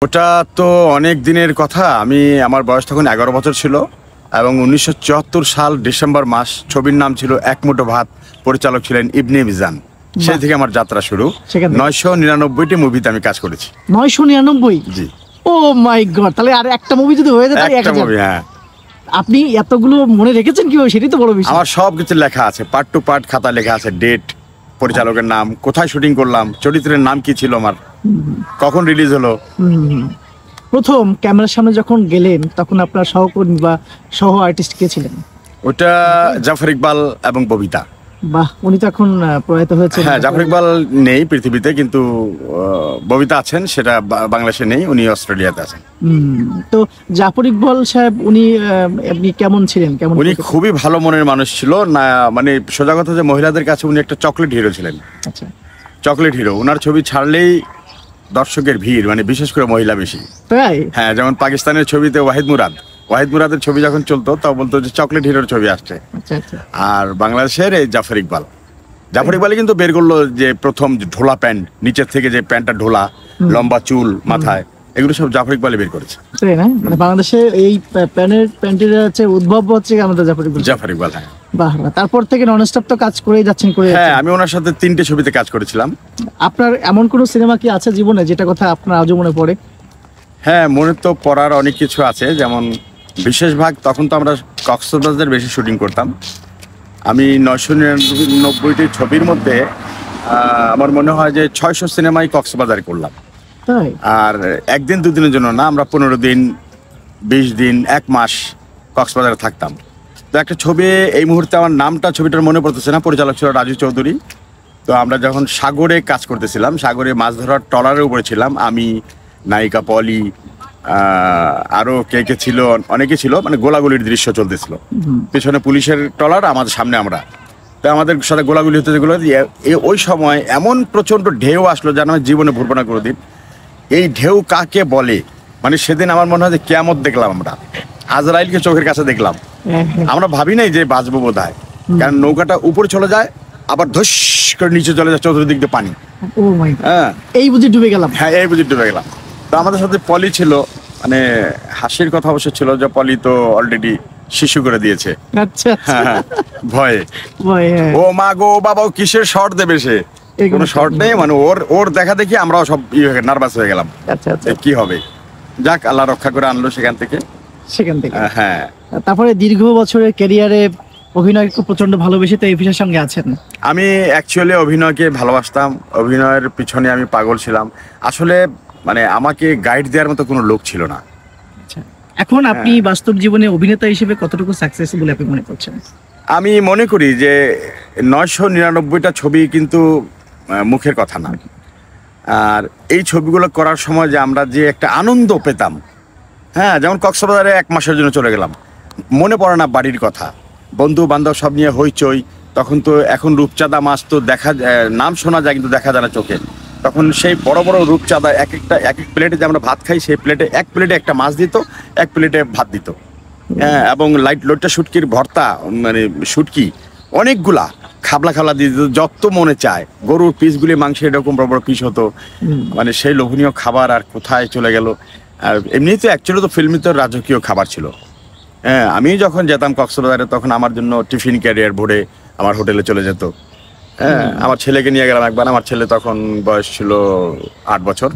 ওটা তো অনেক দিনের কথা। আমার বয়স তখন 11 বছর ছিল এবং 1974 সাল ডিসেম্বর মাস। ছবির নাম ছিল এক মুঠো ভাত, পরিচালক ছিলেন ইবনে মিজান। সেই থেকে আমার যাত্রা শুরু। 999টি মুভিতে আমি কাজ করেছি। 999? জি। ও মাই গড, তাহলে আর একটা মুভি যদি হয়ে যায় একটা মুভি। হ্যাঁ, আপনি এতগুলো মনে রেখেছেন কিভাবে, সেটাই তো বড় বিষয়। আমার সব কিছু লেখা আছে, পার্ট টু পার্ট খাতা লেখা আছে। ডেট, পরিচালকের নাম, কোথায় শুটিং করলাম, চরিত্রের নাম কি ছিল আমার, কখন রিলিজ হলো। প্রথম ক্যামেরার সামনে যখন গেলেন তখন আপনার সহকর্মী বা সহ আর্টিস্ট কে ছিলেন? ওটা জাফর ইকবাল এবং ববিতা। বাহ, উনি তো এখন প্রয়াত হয়েছে। হ্যাঁ, জাফর ইকবাল নেই পৃথিবীতে, কিন্তু ববিতা আছেন। সেটা বাংলাদেশে নেই, উনি অস্ট্রেলিয়াতে আছেন। তো জাফর ইকবাল সাহেব উনি আপনি কেমন ছিলেন? উনি খুবই ভালো মনের মানুষ ছিল না, মানে সোজা কথা যে মহিলাদের কাছে উনি একটা চকলেট হিরো ছিলেন। আচ্ছা, চকলেট হিরো। ওনার ছবি ছাড়লেই দর্শকের ভিড়, মানে বিশেষ করে মহিলা বেশি। তাই? হ্যাঁ, যেমন পাকিস্তানের ছবিতে ওয়াহিদ মুরাদের ছবি যখন চলতো তা বলতো যে চকলেট হিরোর ছবি আসছে। আর বাংলাদেশের এই জাফর ইকবালই কিন্তু বের করলো যে প্রথম ঢোলা প্যান্ট, নিচের থেকে যে প্যান্টটা ঢোলা, লম্বা চুল মাথায়, এগুলো সব জাফর ইকবালই বের করেছে। তাই না? মানে বাংলাদেশে এই প্যান্টের হচ্ছে উদ্ভব হচ্ছে আমাদের জাফর ইকবাল। হ্যাঁ, বাহ। তারপর থেকে ননস্টপ তো কাজ করেই যাচ্ছেন। হ্যাঁ, আমি ওনার সাথে 3টে ছবিতে কাজ করেছিলাম। আপনার এমন কোন সিনেমা কি আছে জীবনে যেটা কথা আপনার আজও মনে পড়ে? হ্যাঁ, মনে তো পড়ার অনেক কিছু আছে। যেমন বিশেষ ভাগ, তখন তো আমরা কক্সবাজার বেশি শুটিং করতাম। আমি 999টি ছবির মধ্যে আমার মনে হয় যে 600 সিনেমাই কক্সবাজারে করলাম। তাই? আর একদিন দুদিনের জন্য না, আমরা 15 দিন, 20 দিন, 1 মাস কক্সবাজারে থাকতাম। তো একটা ছবি এই মুহূর্তে আমার নামটা ছবিটার মনে পড়তেছে না, পরিচালক ছিল রাজু চৌধুরী। তো আমরা যখন সাগরে কাজ করতেছিলাম, সাগরে মাছ ধরার ট্রলারের উপরে ছিলাম, আমি, নায়িকা পলি, আরো কে ছিল, অনেকে ছিল। মানে গোলাগুলির দৃশ্য চলতেছিল, পেছনে পুলিশের ট্রলার, আমাদের সামনে আমরা। তো আমাদের সাথে গোলাগুলি হতে যেগুলো, ওই সময় এমন প্রচন্ড ঢেউ আসলো যেন আমি জীবনে ভুলব না কোনোদিন। এই ঢেউ কাকে বলে, মানে সেদিন আমার মনে হয় যে কিয়ামত দেখলাম আমরা, আজরাইলকে চোখের কাছে দেখলাম। আমরা ভাবি নাই যে বাঁচবো বোধ হয়, কারণ নৌকাটা উপরে চলে যায়, আবার ধস করে নিচে চলে যায়, চতুর্দিক দিয়ে পানি। হ্যাঁ, এই বুঝি ডুবে গেলাম। হ্যাঁ, এই বুঝি ডুবে গেলাম। তো আমাদের সাথে পলি ছিল, মানে হাসির কথা অবশ্য ছিল যে পলি তো অলরেডি শিশু করে দিয়েছে। আচ্ছা, হ্যাঁ, ভয়ে। ও মা গো বাবা, কিসের শর্ট দেবে সে, কোনো শর্ট নেই। মানে ওর দেখা দেখি আমরাও সব নার্ভাস হয়ে গেলাম। আচ্ছা, কি হবে। যাক, আল্লাহ রক্ষা করে আনলো সেখান থেকে। হ্যাঁ, তারপরে দীর্ঘ বছরের ক্যারিয়ারে অভিনয় প্রচন্ড ভালোবেসে তো এই পেশার সঙ্গে আছেন। আমি অ্যাকচুয়ালি অভিনয়কে ভালোবাসতাম, অভিনয়ের পিছনে আমি পাগল ছিলাম আসলে। মানে আমাকে গাইড দেওয়ার মতো কোনো লোক ছিল না। এখন আপনি বাস্তব জীবনে অভিনেতা হিসেবে কতটুকু সাকসেস বলে আপনি মনে করছেন? আমি মনে করি যে 999টা ছবি কিন্তু মুখের কথা না। আর এই ছবিগুলো করার সময় যে আমরা যে একটা আনন্দ পেতাম, হ্যাঁ, যেমন কক্সবাজারে 1 মাসের জন্য চলে গেলাম, মনে পড়ে না বাড়ির কথা, বন্ধু বান্ধব সব নিয়ে হইচই। তখন তো এখন রূপচাঁদা মাছ তো নাম শোনা যায় কিন্তু দেখা যায় না চোখে। তখন সেই বড় বড় রূপচাঁদা এক এক প্লেটে যে আমরা ভাত খাই, সেই প্লেটে এক প্লেটে একটা মাছ দিত, এক প্লেটে ভাত দিত। হ্যাঁ, এবং লোটটা শুটকির ভর্তা, মানে শুটকি অনেকগুলা খাবলা দিয়ে দিত, যত মনে চায়। গরুর পিসগুলি মাংস এরকম বড় বড় পিস হতো। মানে সেই লোভনীয় খাবার আর কোথায় চলে গেল। আর এমনিতে অ্যাকচুয়ালি তো ফিল্মে তো রাজকীয় খাবার ছিল। হ্যাঁ, আমি যখন যেতাম কক্সবাজারে তখন আমার জন্য টিফিন ক্যারিয়ার ভরে আমার হোটেলে চলে যেত। হ্যাঁ, আমার ছেলেকে নিয়ে গেলাম একবার। আমার ছেলে তখন বয়স ছিল 8 বছর।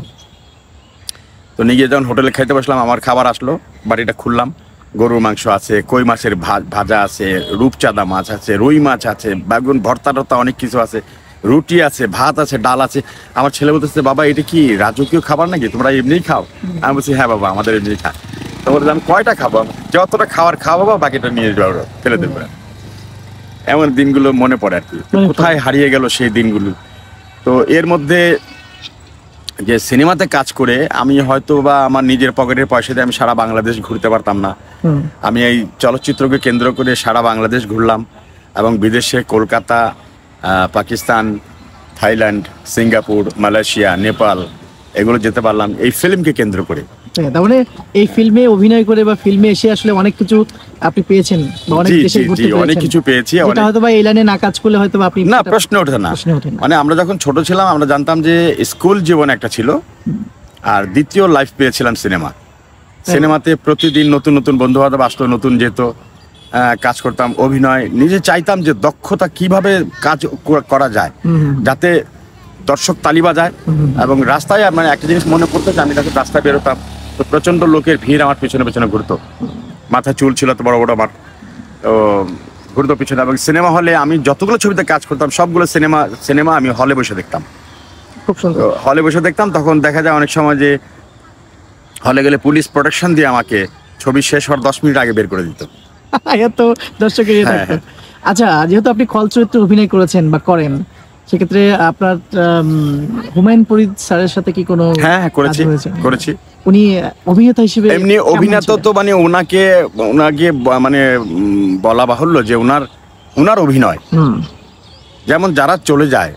তো নিয়ে গিয়ে যখন হোটেলে খাইতে বসলাম, আমার খাবার আসলো, বাড়িটা খুললাম, গরুর মাংস আছে, কই মাছের ভাজা আছে, রূপচাঁদা মাছ আছে, রুই মাছ আছে, বেগুন ভর্তা টর্তা অনেক কিছু আছে, রুটি আছে, ভাত আছে, ডাল আছে। আমার ছেলে বলতেছে, বাবা এটা কি রাজকীয় খাবার নাকি, তোমরা এমনিই খাও? আমি বলছি, হ্যাঁ বাবা, আমাদের এমনিই খাই। তো বলতে, আমি কয়টা খাবো? যতটা খাওয়ার খাওয়া বাবা, বাকিটা নিয়ে যাবো, ফেলে দেবো। এমন দিনগুলো মনে পড়ে আর কি, কোথায় হারিয়ে গেল সেই দিনগুলো। তো এর মধ্যে যে সিনেমাতে কাজ করে আমি হয়তো বা আমার নিজের পকেটের পয়সা দিয়ে আমি সারা বাংলাদেশ ঘুরতে পারতাম না। আমি এই চলচ্চিত্রকে কেন্দ্র করে সারা বাংলাদেশ ঘুরলাম, এবং বিদেশে Kolkata, Pakistan, Thailand, Singapore, Malaysia, Nepal এগুলো যেতে পারলাম এই ফিল্মকে কেন্দ্র করে। তার মানে এই ফিল্মে অভিনয় করে বা ফিল্মে এসে আসলে অনেক কিছু আপনি পেয়েছেন, অনেক কিছু পেয়েছি। হয়তো বা এই লাইনে না কাজ করলে হয়তো আপনি না, প্রশ্ন ওঠে না। মানে আমরা যখন ছোট ছিলাম আমরা জানতাম যে স্কুল জীবন একটা ছিল, আর দ্বিতীয় লাইফ পেয়েছিলাম সিনেমাতে প্রতিদিন নতুন নতুন বন্ধু বান্ধব আসতো, নতুন যেত, কাজ করতাম, অভিনয় নিজে চাইতাম যে দক্ষতা কিভাবে কাজ করা যায় যাতে দর্শক তালি বাজায়। এবং রাস্তায় মানে একটা জিনিস মনে পড়তো যে আমি যখন রাস্তায় বেরোতাম তো প্রচন্ড লোকের ভিড় আমার পেছনে পেছনে ঘুরতো, মাথায় চুল ছিল তো বড় বড় আমার, তো ঘুরতো পিছনে। এবং সিনেমা হলে আমি যতগুলো ছবিতে কাজ করতাম সবগুলো সিনেমা আমি হলে বসে দেখতাম। খুব সুন্দর। হলে বসে দেখতাম, তখন দেখা যায় অনেক সময় যে হলে গেলে পুলিশ প্রোটেকশন দিয়ে আমাকে ছবি শেষ হওয়ার 10 মিনিট আগে বের করে দিত। এত দর্শকের ইয়ে থাকতো। আচ্ছা, যেহেতু আপনি খল চরিত্রে অভিনয় করেছেন বা করেন, সেক্ষেত্রে আপনার হুমায়ুন ফরিদ স্যারের সাথে কি কোনো করেছি। উনি অভিনেতা হিসেবে এমনি অভিনেতা তো মানে ওনাকে মানে বলা বাহুল্য যে ওনার অভিনয় যেমন যারা চলে যায়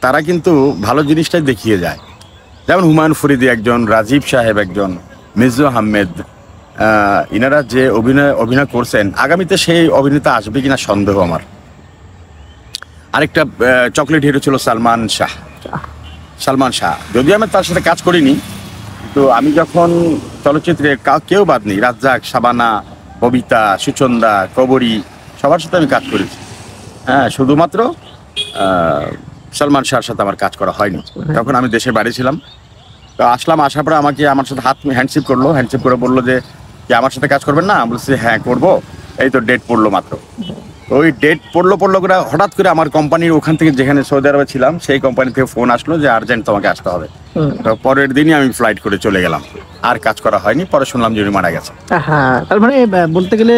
তারা কিন্তু ভালো জিনিসটাই দেখিয়ে যায়। যেমন হুমায়ুন ফরিদি একজন, রাজীব সাহেব একজন, মির্জা আহমেদ, ইনারা যে অভিনয় করছেন, আগামীতে সেই অভিনেতা আসবে কিনা সন্দেহ আমার। আরেকটা চকলেট হিরো ছিল সালমান শাহ। যদিও আমি তার সাথে কাজ করিনি, তো আমি যখন চলচ্চিত্রে কেউ বাদ নেই, রাজ্জাক, শাবানা, ববিতা, সুচন্দা, কবরী, সবার সাথে আমি কাজ করেছি। হ্যাঁ, শুধুমাত্র সালমান শাহর সাথে আমার কাজ করা হয়নি। তখন আমি দেশের বাইরে ছিলাম, তো আসলাম, আসার পরে আমার সাথে হ্যান্ডশেক করে বললো যে আমার সাথে কাজ করবেন না? আমি বলছি হ্যাঁ করবো, এই তো ডেট পড়লো মাত্র। ওই ডেট পড়লো করে হঠাৎ করে আমার কোম্পানির ওখান থেকে, যেখানে সৌদি আরবে ছিলাম সেই কোম্পানি থেকে ফোন আসলো যে আর্জেন্ট তোমাকে আসতে হবে। তো পরের দিনই আমি ফ্লাইট করে চলে গেলাম, আর কাজ করা হয়নি। পরে শুনলাম যে উনি মারা গেছে। হ্যাঁ, তার মানে বলতে গেলে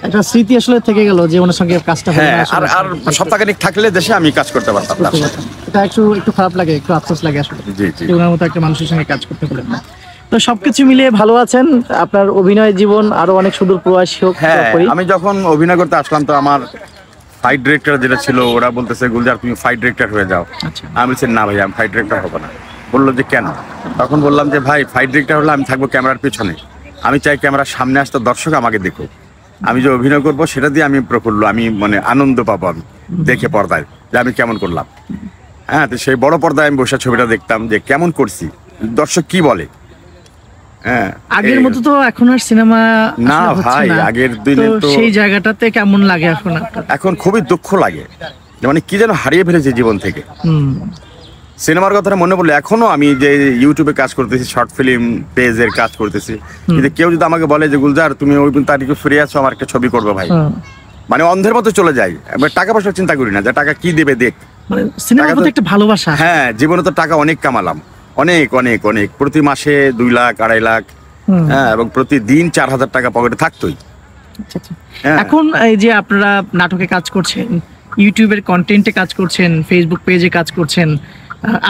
একটা স্মৃতি আসলে থেকে গেল যে ওনার সঙ্গে কাজটা হলো না। আর সপ্তাহখানেক থাকলে দেশে আমি কাজ করতে পারতাম। এটা একটু খারাপ লাগে, একটু আফসোস লাগে আসলে, জি। ওনার মতো একটা মানুষের সঙ্গে কাজ করতে পারলেন না। তো সবকিছু মিলিয়ে ভালো আছেন, আপনার অভিনয় জীবন আরো অনেক সুদূর প্রয়াসী হোক। হ্যাঁ, আমি যখন অভিনয় করতে আসলাম তো আমার ফাইট ডিরেক্টর যেটা ছিল, ওরা বলতেছে গুলজার তুমি ফাইট ডিরেক্টর হয়ে যাও। আমি বলছি না ভাই, আমি ফাইট ডিরেক্টর হবো না। বললো যে কেন? তখন বললাম যে ভাই, ফাইট ডিরেক্টর হলে আমি থাকবো ক্যামেরার পেছনে, আমি চাই ক্যামেরার সামনে আসতে দর্শক আমাকে দেখো, আমি যে অভিনয় করবো সেটা দিয়ে আমি প্রফুল্ল, আমি মানে আনন্দ পাবো আমি দেখে পর্দায় যে আমি কেমন করলাম। হ্যাঁ, তো সেই বড় পর্দায় আমি বসে ছবিটা দেখতাম যে কেমন করছি, দর্শক কি বলে। হ্যাঁ, আগের মতো তো এখন আর সিনেমা না ভাই, আগের দিনে তো সেই জায়গাটাতে কেমন লাগে এখন খুবই দুঃখ লাগে, মানে কি যেন হারিয়ে ফেলেছে জীবন থেকে। সিনেমার কথাটা মনে পড়লে এখনো আমি যে ইউটিউবে কাজ করতেছি, শর্ট ফিল্ম পেজের কাজ করতেছি, কিন্তু কেউ যদি আমাকে বলে যে গুলজার তুমি ওই তারিখে ফিরে আসো, আমার একটা ছবি করবো ভাই, মানে অন্ধের মতো চলে যাই। টাকা পয়সা চিন্তা করি না, যে টাকা কি দেবে দেখ, সিনেমার প্রতি একটা ভালোবাসা। হ্যাঁ, জীবনে তো টাকা অনেক কামালাম, অনেক অনেক অনেক, প্রতি মাসে 2 লাখ 2.5 লাখ, হ্যাঁ, এবং প্রতিদিন 4,000 টাকা পকেটে থাকতোই। এখন এই যে আপনারা নাটকে কাজ করছেন, ইউটিউবের কন্টেন্টে কাজ করছেন, ফেসবুক পেজে কাজ করছেন,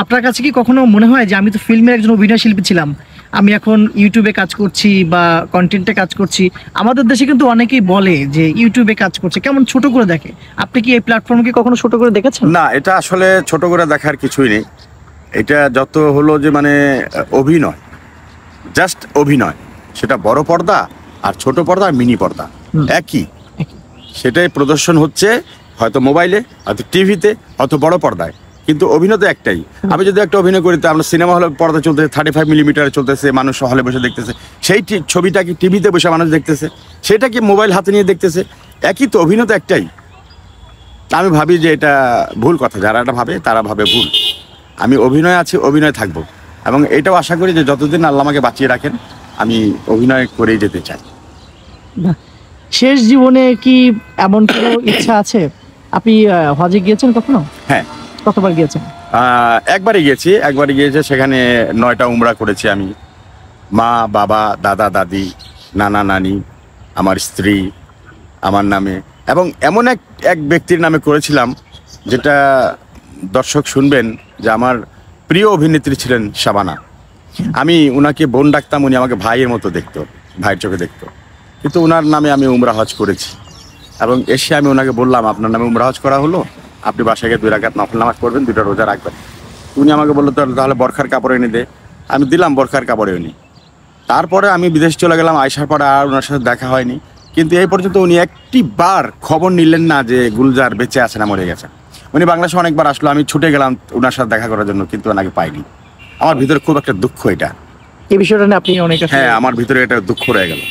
আপনার কাছে কি কখনো মনে হয় যে আমি তো ফিল্মের একজন অভিনয় শিল্পী ছিলাম, আমি এখন ইউটিউবে কাজ করছি বা কন্টেন্টে কাজ করছি? আমাদের দেশে কিন্তু অনেকেই বলে যে ইউটিউবে কাজ করছে, কেমন ছোট করে দেখে। আপনি কি এই প্ল্যাটফর্মকে কখনো ছোট করে দেখেছেন? না, এটা আসলে ছোট করে দেখার কিছুই নেই। এটা যত হলো যে মানে অভিনয়, জাস্ট অভিনয়, সেটা বড় পর্দা আর ছোট পর্দা আর মিনি পর্দা একই, সেটাই প্রদর্শন হচ্ছে, হয়তো মোবাইলে, হয়তো টিভিতে, হয়তো বড় পর্দায়, কিন্তু অভিনয় তো একটাই। আমি যদি একটা অভিনয় করি, আমরা সিনেমা হলে পর্দা চলতেছে 35 মিলিমিটারে চলতেছে, মানুষ হলে বসে দেখতেছে, সেই ছবিটা কি টিভিতে বসে মানুষ দেখতেছে, সেটা কি মোবাইল হাতে নিয়ে দেখতেছে, একই তো, অভিনয় তো একটাই। আমি ভাবি যে এটা ভুল কথা, যারা এটা ভাবে তারা ভাবে ভুল। আমি অভিনয় আছি, অভিনয় থাকবো, এবং এটাও আশা করি যে যতদিন আল্লাহ আমাকে বাঁচিয়ে রাখেন আমি অভিনয় করেই যেতে চাই। শেষ জীবনে কি এমন কোনো ইচ্ছা আছে? আপনি হজে গিয়েছেন কখনো? হ্যাঁ। কতবার গিয়েছেন? একবারই গিয়েছে, সেখানে 9টা উমরা করেছি আমি, মা, বাবা, দাদা, দাদি, নানা, নানি, আমার স্ত্রী, আমার নামে, এবং এমন এক ব্যক্তির নামে করেছিলাম যেটা দর্শক শুনবেন, যে আমার প্রিয় অভিনেত্রী ছিলেন শাবানা। আমি উনাকে বোন ডাকতাম, উনি আমাকে ভাইয়ের মতো দেখতো, ভাইয়ের চোখে দেখতো, কিন্তু ওনার নামে আমি উমরা হজ করেছি। এবং এসে আমি ওনাকে বললাম, আপনার নামে উমরা হজ করা হলো, আপনি বাসায় গিয়ে 2 রাকাত নফল নামাজ পড়বেন, 2টা রোজা রাখবেন। উনি আমাকে বললো তাহলে বরখার কাপড় এনে দে। আমি দিলাম বরখার কাপড় এনে। তারপরে আমি বিদেশ চলে গেলাম, আসার পরে আর ওনার সাথে দেখা হয়নি, কিন্তু এই পর্যন্ত উনি একটি বার খবর নিলেন না যে গুলজার বেঁচে আছে না মরে গেছে। উনি বাংলাদেশে অনেকবার আসলো, আমি ছুটে গেলাম ওনার সাথে দেখা করার জন্য, কিন্তু ওনাকে পাইনি। আমার ভিতরে খুব একটা দুঃখ এটা, এই বিষয়টা নিয়ে আপনি অনেক হ্যাঁ আমার ভিতরে একটা দুঃখ রয়ে গেল।